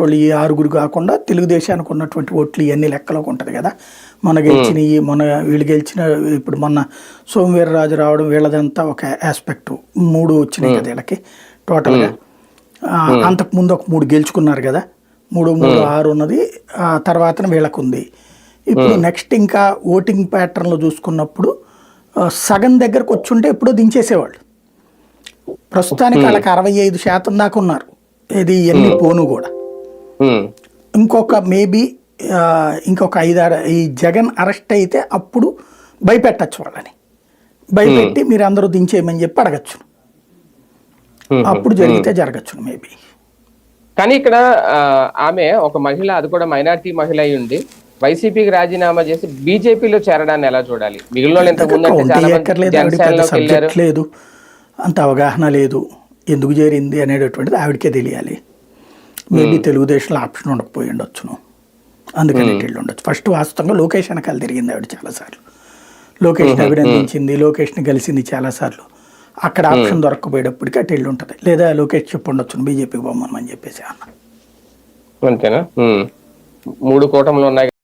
ఉన్నటువంటి వాళ్ళు ఈ 6 కాకుండా తెలుగుదేశానికి ఉన్నటువంటి ఓట్లు ఇవన్నీ లెక్కలోకి ఉంటుంది కదా. మన గెలిచినవి, వీళ్ళు గెలిచిన, ఇప్పుడు మొన్న సోమవీర్రాజు రావడం వీళ్ళదంతా ఒక ఆస్పెక్ట్. 3 వచ్చినాయి కదా వీళ్ళకి టోటల్గా. అంతకుముందు ఒక 3 గెలుచుకున్నారు కదా, 3, 6 ఉన్నది. తర్వాత వీళ్ళకు ఉంది. ఇప్పుడు నెక్స్ట్ ఇంకా ఓటింగ్ ప్యాటర్న్లో చూసుకున్నప్పుడు సగం దగ్గరకు వచ్చుంటే ఎప్పుడో దించేసేవాళ్ళు. ప్రస్తుతానికి వాళ్ళకి 65% దాకా ఉన్నారు. ఇది ఎన్ని పోను కూడా. ఇంకొక మేబీ ఇంకొక 5-6 ఈ జగన్ అరెస్ట్ అయితే అప్పుడు భయపెట్టచ్చు వాళ్ళని. భయపెట్టి మీరు అందరూ దించేయమని చెప్పి అడగచ్చు. అప్పుడు జరిగితే జరగచ్చు మేబీ. కానీ ఇక్కడ ఆమె ఒక మహిళ, అది కూడా మైనారిటీ మహిళ అయి ఉండి వైసీపీకి రాజీనామా చేసి బీజేపీలో చేరడాన్ని ఎలా చూడాలి? సబ్జెక్ట్ లేదు, అంత అవగాహన లేదు, ఎందుకు చేరింది అనేటటువంటిది ఆవిడకే తెలియాలి. మేబీ తెలుగుదేశంలో ఆప్షన్ ఉండకపోయి ఉండొచ్చును, అందుకని వెళ్ళి ఉండొచ్చు. ఫస్ట్ వాస్తవంగా లోకేష్ వెనకాల తిరిగింది ఆవిడ చాలాసార్లు. లోకేష్ని అభినందించింది, లోకేష్ని కలిసింది చాలాసార్లు. అక్కడ ఆప్షన్ దొరకపోయేటప్పటికి అటు వెళ్ళి ఉంటుంది. లేదా లోకేష్ చెప్పు ఉండొచ్చును బీజేపీకి బొమ్మని చెప్పేసి అన్న. అంతేనా? 3 కూటములు ఉన్నాయి.